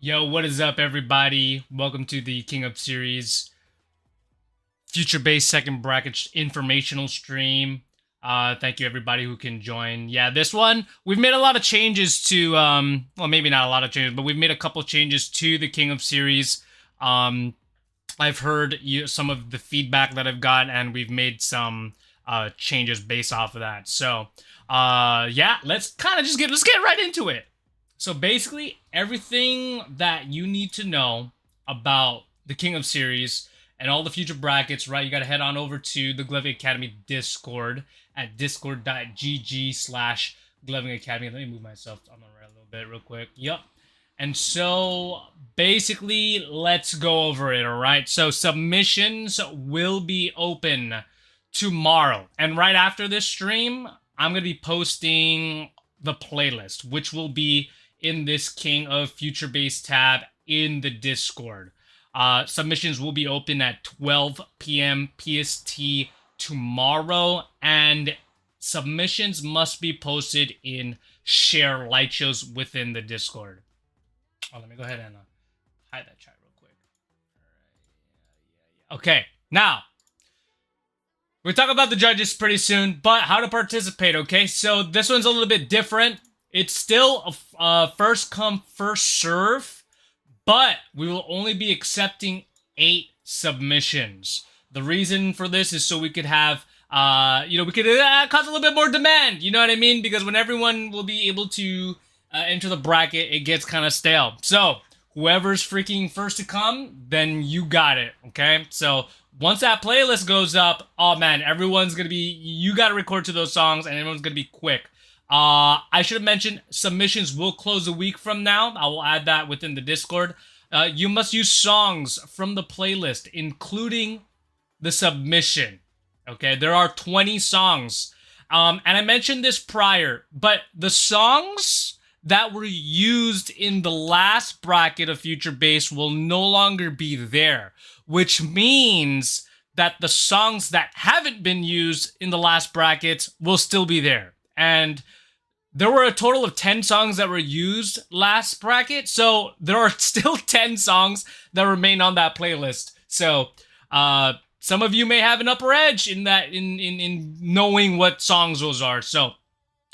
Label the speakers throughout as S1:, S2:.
S1: Yo, what is up, everybody? Welcome to the King Up Series future based second bracket informational stream. Thank you, everybody who can join. Yeah, this one, we've made a lot of changes to, well, maybe not a lot of changes, but we've made a couple changes to the King Up Series. I've heard some of the feedback that I've got, and we've made some changes based off of that. So, yeah, let's kind of let's get right into it. So basically, everything that you need to know about the King of Series and all the future brackets, right? You got to head on over to the Gleving Academy Discord at discord.gg/Gleving Academy. Let me move myself on the right a little bit real quick. Yep. And so basically, let's go over it, all right? So submissions will be open tomorrow. And right after this stream, I'm going to be posting the playlist, which will be in this King of Future Base tab in the Discord. Submissions will be open at 12 p.m. PST tomorrow, and submissions must be posted in share light shows within the Discord. Oh, let me go ahead and hide that chat real quick. All right. Okay, now we'll talk about the judges pretty soon, but how to participate, okay? So this one's a little bit different. It's still a first come, first serve, but we will only be accepting 8 submissions. The reason for this is so we could have, we could cause a little bit more demand, you know what I mean? Because when everyone will be able to enter the bracket, it gets kind of stale. So whoever's freaking first to come, then you got it, okay? So once that playlist goes up, oh man, you got to record to those songs and everyone's going to be quick. I should have mentioned submissions will close a week from now. I will add that within the Discord. You must use songs from the playlist, including the submission. Okay, there are 20 songs. And I mentioned this prior, but the songs that were used in the last bracket of Future Base will no longer be there, which means that the songs that haven't been used in the last brackets will still be there. And there were a total of 10 songs that were used last bracket, so there are still 10 songs that remain on that playlist. So, some of you may have an upper edge in that, in knowing what songs those are. So,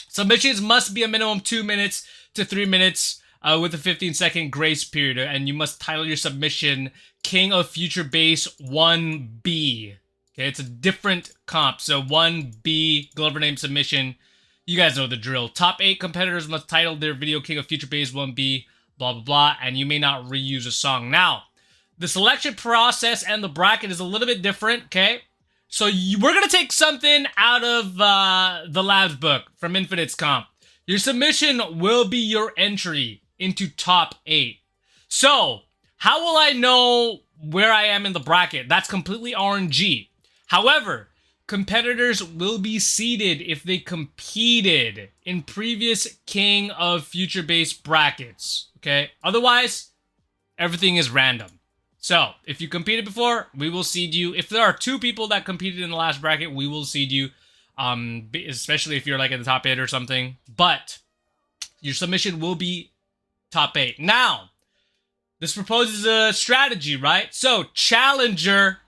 S1: submissions must be a minimum 2 minutes to 3 minutes, with a 15-second grace period, and you must title your submission King of Future Base 1B. Okay, it's a different comp, so 1B, Glover name submission. You guys know the drill. Top 8 competitors must title their video King of Future Base 1B, blah, blah, blah, and you may not reuse a song. Now, the selection process and the bracket is a little bit different, okay? So we're going to take something out of the Labs book from Infinite's comp. Your submission will be your entry into top 8. So, how will I know where I am in the bracket? That's completely RNG. However, competitors will be seeded if they competed in previous King of Future Base brackets, okay? Otherwise, everything is random. So, if you competed before, we will seed you. If there are 2 people that competed in the last bracket, we will seed you, especially if you're like in the top 8 or something. But your submission will be top 8. Now, this proposes a strategy, right? So, Challenger,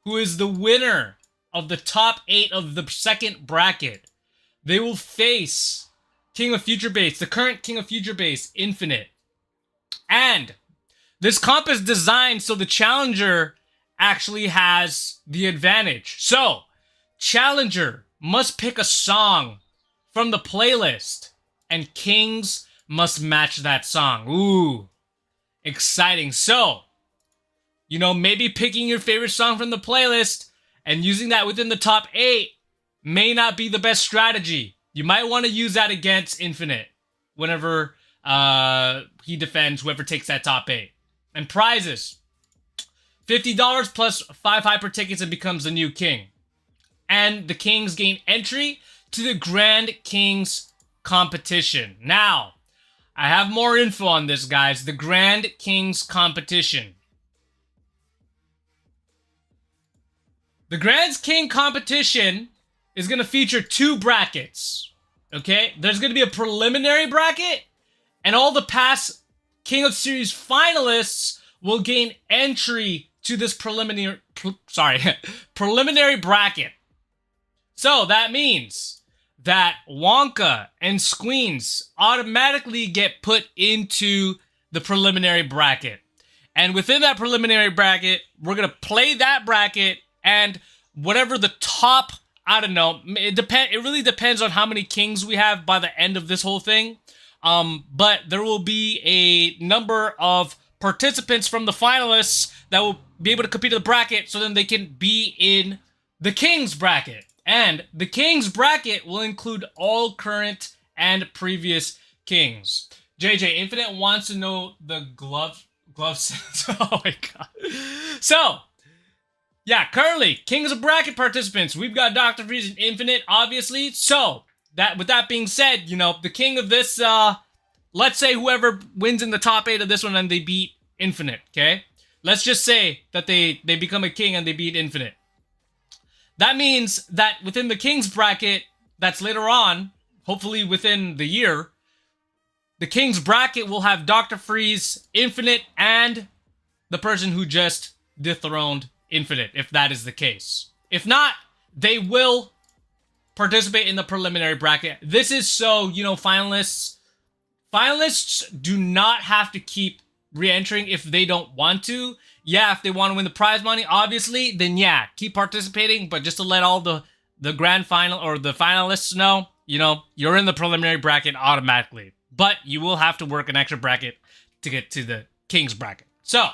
S1: who is the winner of the top 8 of the second bracket, they will face King of Future Base, the current King of Future Base, Infinite. And this comp is designed so the challenger actually has the advantage. So, challenger must pick a song from the playlist, and kings must match that song. Ooh, exciting. So, maybe picking your favorite song from the playlist and using that within the top 8 may not be the best strategy. You might want to use that against Infinite whenever he defends whoever takes that top 8. And prizes. $50 plus 5 hyper tickets and becomes the new king. And the kings gain entry to the Grand Kings competition. Now, I have more info on this, guys. The Grand Kings competition. The Grand King competition is going to feature 2 brackets, okay? There's going to be a preliminary bracket and all the past King of Series finalists will gain entry to this preliminary bracket. So that means that Wonka and Squeens automatically get put into the preliminary bracket. And within that preliminary bracket, we're going to play that bracket, and whatever the top, I don't know, it really depends on how many kings we have by the end of this whole thing. But there will be a number of participants from the finalists that will be able to compete in the bracket, so then they can be in the Kings bracket. And the Kings bracket will include all current and previous kings. JJ Infinite wants to know the glove sets. Oh my god. So, yeah, currently, Kings of Bracket participants, we've got Dr. Freeze and Infinite, obviously. So, with that being said, you know, the king of this, let's say whoever wins in the top 8 of this one and they beat Infinite, okay? Let's just say that they become a king and they beat Infinite. That means that within the Kings bracket, that's later on, hopefully within the year, the Kings bracket will have Dr. Freeze, Infinite, and the person who just dethroned Infinite, if that is the case. If not, they will participate in the preliminary bracket. This is so, you know, finalists do not have to keep re-entering if they don't want to. Yeah, if they want to win the prize money, obviously, then yeah, keep participating. But just to let all the grand final or the finalists know, you know, you're in the preliminary bracket automatically. But you will have to work an extra bracket to get to the Kings bracket. So,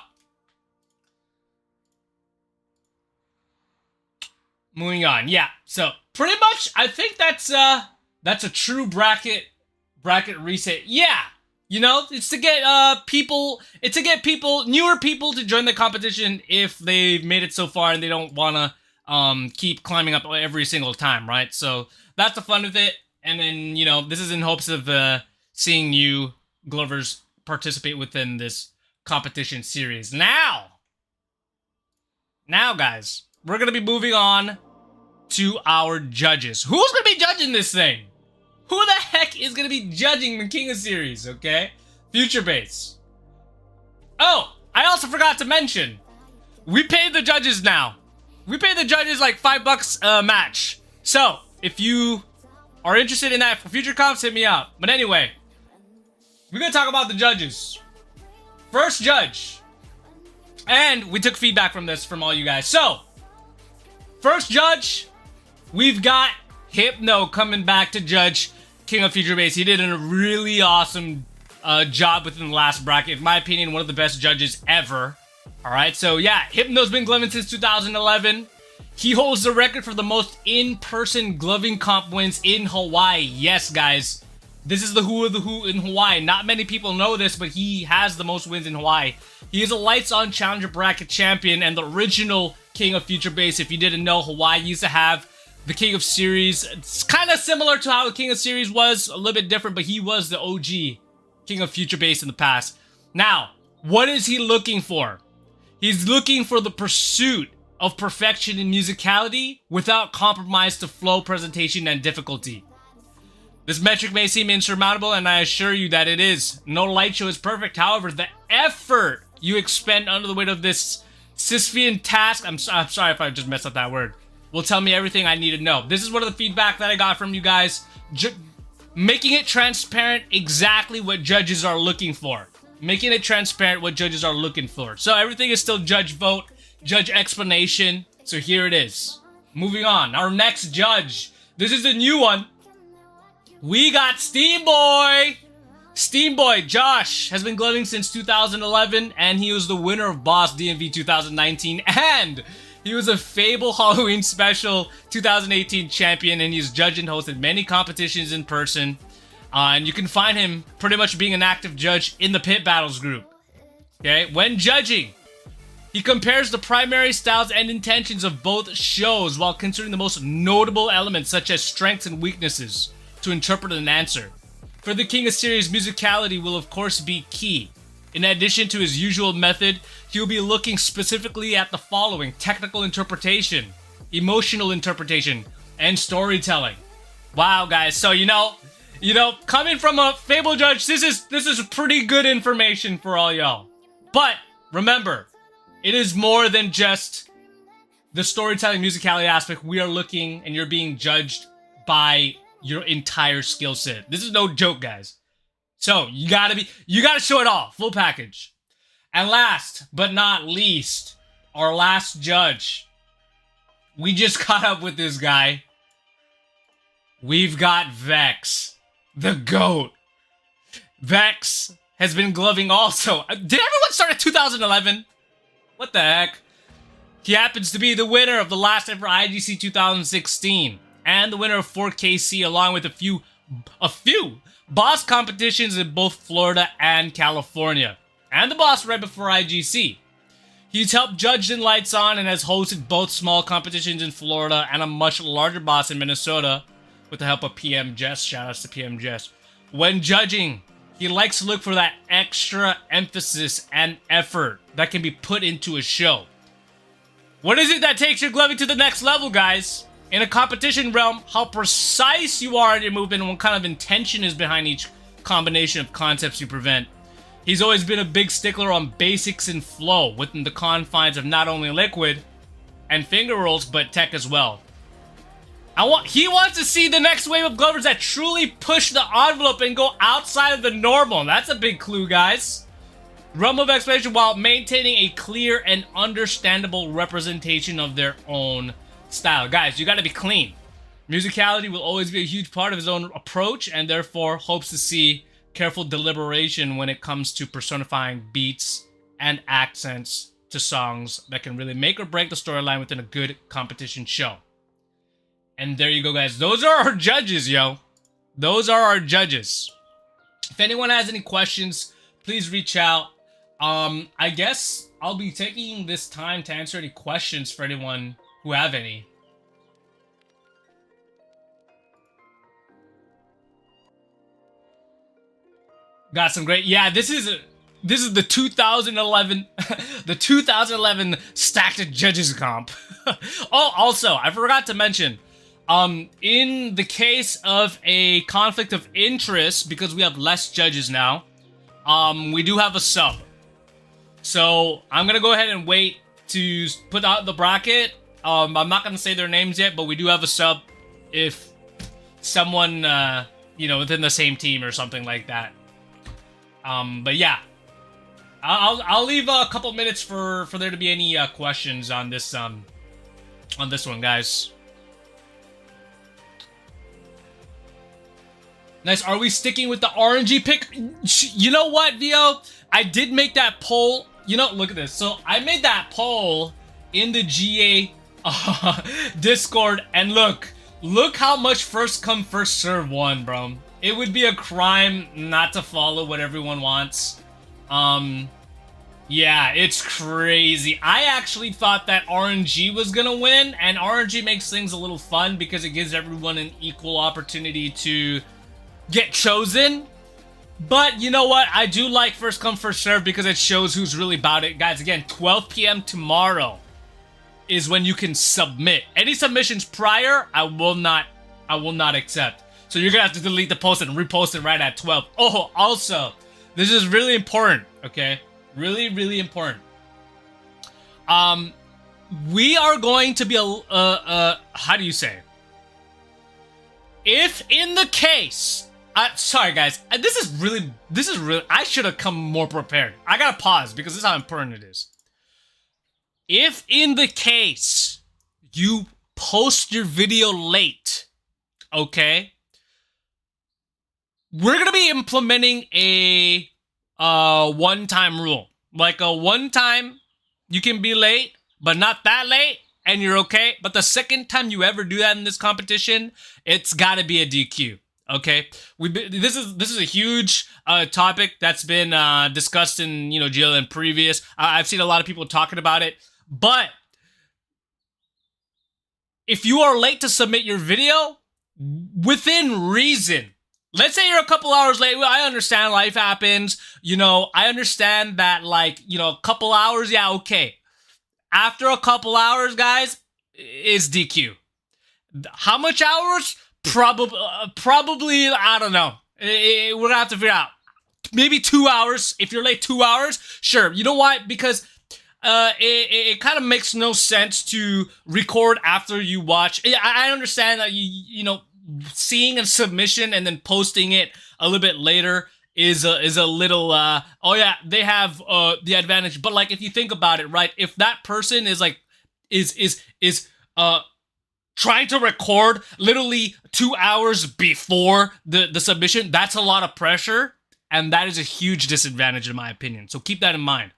S1: moving on. Yeah, so pretty much, I think that's a true bracket reset. Yeah. You know, it's to get newer people to join the competition if they've made it so far and they don't want to keep climbing up every single time, right? So that's the fun of it. And then, you know, this is in hopes of seeing new Glovers participate within this competition series. Now, guys, we're going to be moving on to our judges. Who's going to be judging this thing? Who the heck is going to be judging the King of Series, okay? Future Base. Oh, I also forgot to mention, we pay the judges now. We pay the judges like $5 a match. So, if you are interested in that for future comps, hit me up. But anyway, we're going to talk about the judges. First judge. And we took feedback from this from all you guys. So, first judge, we've got Hypno coming back to judge King of Future Base. He did a really awesome job within the last bracket. In my opinion, one of the best judges ever. Alright, so yeah, Hypno's been gloving since 2011. He holds the record for the most in-person gloving comp wins in Hawaii. Yes, guys. This is the who of the who in Hawaii. Not many people know this, but he has the most wins in Hawaii. He is a Lights-On Challenger Bracket champion and the original King of Future Base. If you didn't know, Hawaii used to have the King of Series. It's kind of similar to how the King of Series was, a little bit different, but he was the OG King of Future Base in the past. Now, what is he looking for? He's looking for the pursuit of perfection in musicality without compromise to flow, presentation, and difficulty. This metric may seem insurmountable, and I assure you that it is. No light show is perfect. However, the effort you expend under the weight of this Sisyphean task, I'm sorry if I just messed up that word, will tell me everything I need to know. This is one of the feedback that I got from you guys. Making it transparent exactly what judges are looking for. Making it transparent what judges are looking for. So everything is still judge vote, judge explanation. So here it is. Moving on. Our next judge. This is a new one. We got Steamboy. Steamboy Josh has been gloving since 2011, and he was the winner of Boss DMV 2019, and he was a Fable Halloween Special 2018 champion, and he's judged and hosted many competitions in person. And you can find him pretty much being an active judge in the Pit Battles group. Okay, when judging, he compares the primary styles and intentions of both shows while considering the most notable elements such as strengths and weaknesses to interpret an answer. For the King of Series, musicality will of course be key. In addition to his usual method, he will be looking specifically at the following: technical interpretation, emotional interpretation, and storytelling. Wow, guys. So, you know, You know, coming from a Fable judge, this is pretty good information for all y'all. But remember, it is more than just the storytelling musicality aspect. We are looking and you're being judged by your entire skill set. This is no joke, guys. So you gotta show it all, full package. And last but not least, our last judge. We just caught up with this guy. We've got Vex, the GOAT. Vex has been gloving also. Did everyone start at 2011? What the heck? He happens to be the winner of the last ever IGC 2016 and the winner of 4KC, along with a few boss competitions in both Florida and California, and the boss right before IGC. He's helped judge in Lights On and has hosted both small competitions in Florida and a much larger boss in Minnesota with the help of PM Jess. Shoutouts to PM Jess. When judging, he likes to look for that extra emphasis and effort that can be put into a show. What is it that takes your gloving to the next level, guys? In a competition realm, how precise you are in your movement and what kind of intention is behind each combination of concepts you present. He's always been a big stickler on basics and flow within the confines of not only Liquid and finger rolls, but tech as well. He wants to see the next wave of glovers that truly push the envelope and go outside of the normal. That's a big clue, guys. Realm of exploration while maintaining a clear and understandable representation of their own style. Guys, you gotta be clean. Musicality will always be a huge part of his own approach, and therefore hopes to see careful deliberation when it comes to personifying beats and accents to songs that can really make or break the storyline within a good competition show. And there you go, guys. Those are our judges, yo. Those are our judges. If anyone has any questions, please reach out. I guess I'll be taking this time to answer any questions for anyone who have any. Got some great. Yeah, this is the 2011 the 2011 Stacked Judges comp. Oh, also, I forgot to mention, in the case of a conflict of interest, because we have less judges now, we do have a sub. So I'm gonna go ahead and wait to put out the bracket. I'm not gonna say their names yet, but we do have a sub if someone, you know, within the same team or something like that. But yeah, I'll leave a couple minutes for there to be any questions on this one, guys. Nice. Are we sticking with the RNG pick? You know what, Vio? I did make that poll. You know, look at this. So I made that poll in the GA Discord, and look how much first come first serve won, bro. It would be a crime not to follow what everyone wants. Yeah, it's crazy. I actually thought that RNG was gonna win, and RNG makes things a little fun because it gives everyone an equal opportunity to get chosen. But you know what? I do like first come first serve because it shows who's really about it. Guys, again, 12 p.m. tomorrow is when you can submit. Any submissions prior, I will not accept. So you're gonna have to delete the post and repost it right at 12. Oh, also, this is really important, okay? Really, really important. We are going to be how do you say? If in the case, sorry guys, this is really, I should have come more prepared. I gotta pause because this is how important it is. If in the case you post your video late, okay, we're gonna be implementing a one-time rule. Like a one-time, you can be late, but not that late, and you're okay. But the second time you ever do that in this competition, it's gotta be a DQ. Okay, this is a huge topic that's been discussed in GLN previous. I've seen a lot of people talking about it, but if you are late to submit your video within reason, let's say you're a couple hours late. Well, I understand life happens. I understand that, a couple hours, yeah, okay. After a couple hours, guys, is DQ. How much hours? Probably, I don't know. We're gonna have to figure out. Maybe 2 hours. If you're late 2 hours, sure. You know why? Because it kind of makes no sense to record after you watch. I understand that you know, seeing a submission and then posting it a little bit later is a little oh yeah, they have the advantage. But like, if you think about it, right, if that person is like is trying to record literally 2 hours before the submission, that's a lot of pressure, and that is a huge disadvantage in my opinion. So keep that in mind.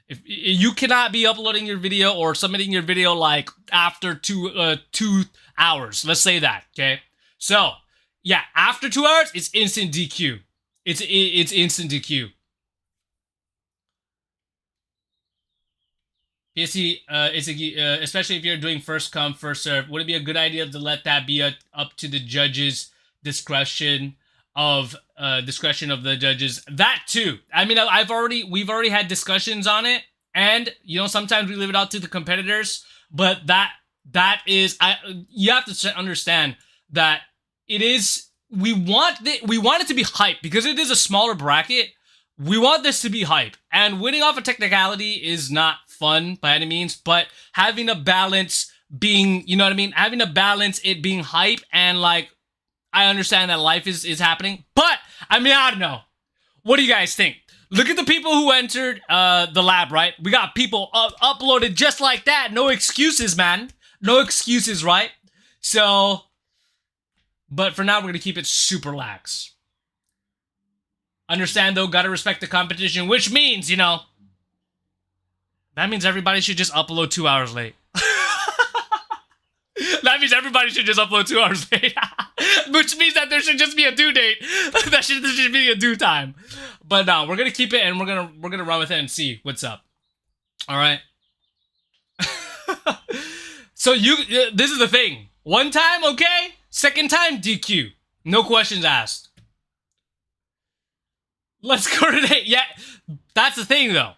S1: If you cannot be uploading your video or submitting your video like after 2 hours, let's say that, okay? So yeah, after 2 hours, it's instant DQ. It's instant DQ. PSC, especially if you're doing first come, first serve, would it be a good idea to let that be up to the judges' discretion of the judges? That too. I mean, we've already had discussions on it, and you know, sometimes we leave it out to the competitors. But that is, you have to understand that it is. We want it to be hype because it is a smaller bracket. We want this to be hype, and winning off a technicality is not fun by any means, but having a balance being, you know what I mean? Having a balance, it being hype, and like, I understand that life is happening, but I mean, I don't know. What do you guys think? Look at the people who entered the lab, right? We got people uploaded just like that. No excuses, man. No excuses, right? So, but for now, we're gonna keep it super lax. Understand though, gotta respect the competition, which means, you know, that means everybody should just upload 2 hours late. That means everybody should just upload 2 hours late. Which means that there should just be a due date. There should be a due time. But no, we're gonna keep it, and we're gonna run with it and see what's up. All right. So this is the thing. One time, okay. Second time, DQ. No questions asked. Let's coordinate. Yeah, that's the thing, though.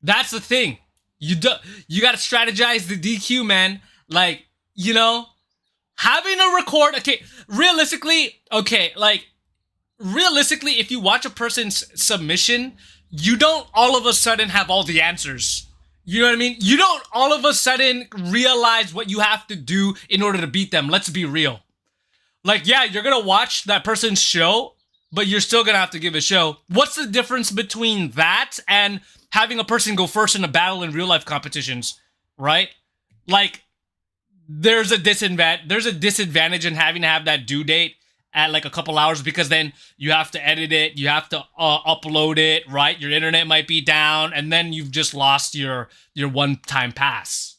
S1: That's the thing. You gotta strategize the DQ, man. Like, you know, having a record. Okay, realistically, if you watch a person's submission, you don't all of a sudden have all the answers. You know what I mean? You don't all of a sudden realize what you have to do in order to beat them. Let's be real. Like, yeah, you're gonna watch that person's show, but you're still gonna have to give a show. What's the difference between that and having a person go first in a battle in real life competitions, right? Like, there's a disadvantage in having to have that due date at like a couple hours, because then you have to edit it, you have to upload it, right? Your internet might be down, and then you've just lost your one-time pass.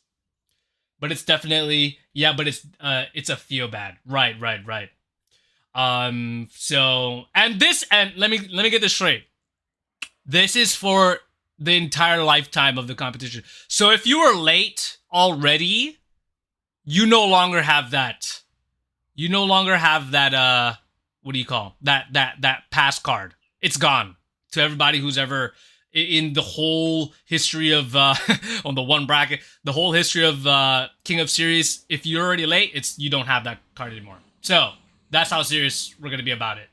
S1: But it's definitely, yeah, but it's a feel bad. Right. So, and let me get this straight. This is for the entire lifetime of the competition. So if you were late already, you no longer have that. You no longer have that, what do you call that pass card. It's gone to everybody who's ever in the whole history of on the one bracket, the whole history of King of Series. If you're already late, you don't have that card anymore. So that's how serious we're gonna be about it.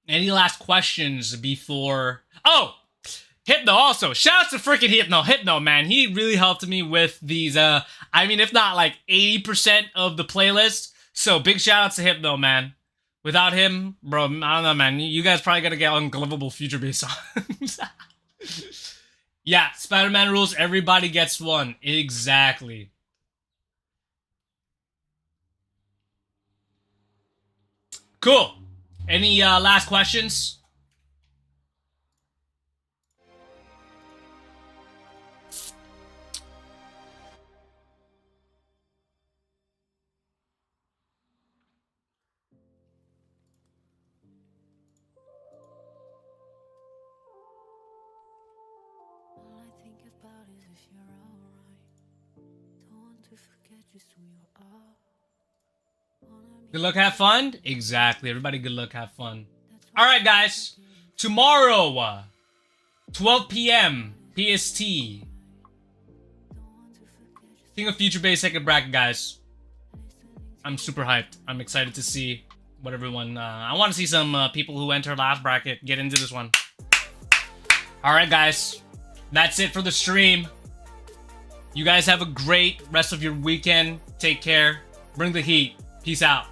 S1: Any last questions before? Oh, Hypno also. Shout out to freaking Hypno, man. He really helped me with these, I mean, if not like 80% of the playlist. So big shout out to Hypno, man. Without him, bro, I don't know, man. You guys probably gotta get unglivable future based songs. Yeah, Spider-Man rules, everybody gets one. Exactly. Cool. Any last questions? Good luck, have fun? Exactly. Everybody, good luck, have fun. All right, guys. Tomorrow, 12 p.m. PST. King of Future Base second bracket, guys. I'm super hyped. I'm excited to see what everyone... I want to see some people who enter last bracket get into this one. Alright, guys. That's it for the stream. You guys have a great rest of your weekend. Take care. Bring the heat. Peace out.